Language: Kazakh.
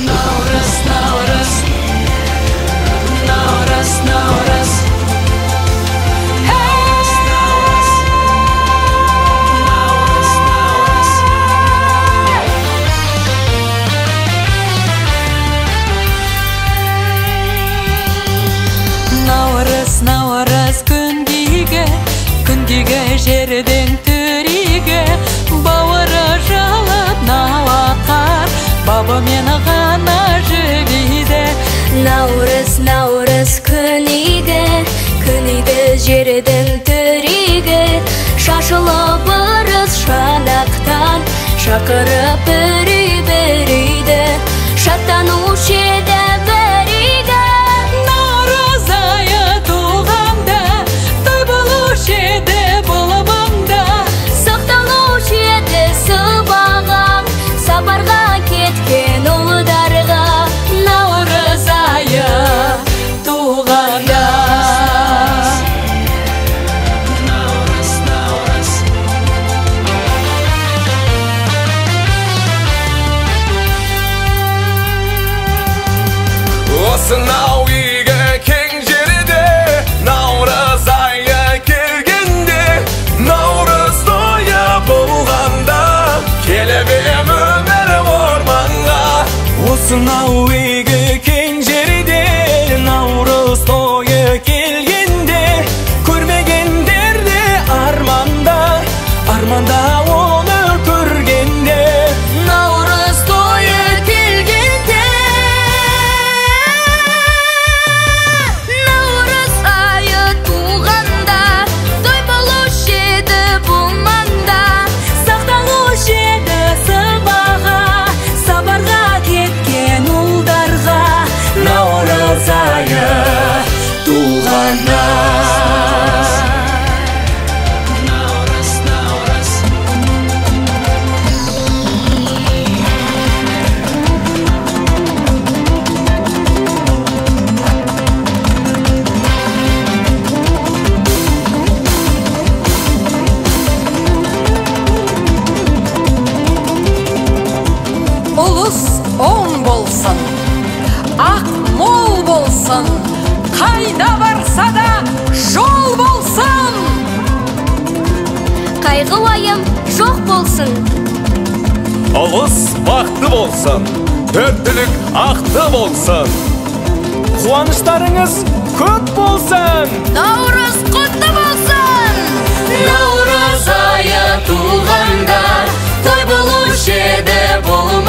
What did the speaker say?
Navruz, Navruz, Navruz, Navruz. Navruz, Navruz күндегі жердің түрігі, бауыры жалып науақар, бабы мені ғана жібейді. Наурыз, Наурыз күнігі жердің түрігі, шашылып ырыс шанақтан, шақырып үрей-бірейді, шаттанушы еді бірейді. Наурыз айы туғанда, той болушы еді бұл маңда, сақталушы еді сыбағаң, сапарға кеткен ұлдарға. Наурыз айы туғанда. Осынау үйге кең жерде наурыз айы келгенде, наурыз тойы болғанда, келіп ем өмір орманға. Осынау үйге кең жерде наурыз тойы келгенде, көрмегендер де арманда, арманда оны көргенде. Наурыз тойы келгенде, Наурыз айы туғанда, той болушы еді бұл маңда, сақталушы еді сыбаға, сапарға кеткен ұлдарға. Наурыз айы туғанда. Наурыз, Наурыз. Ұлыс оң болсын, ақ мол болсын, қайда барса да жол болсын. қайғы уайым жоқ болсын. Ұлыс бақты болсын, төрттілік ақты болсын, қуаныштарыңыз көп болсын. Наурыз құтты болсын. Наурыз айы туғанда, той болушы еді бұл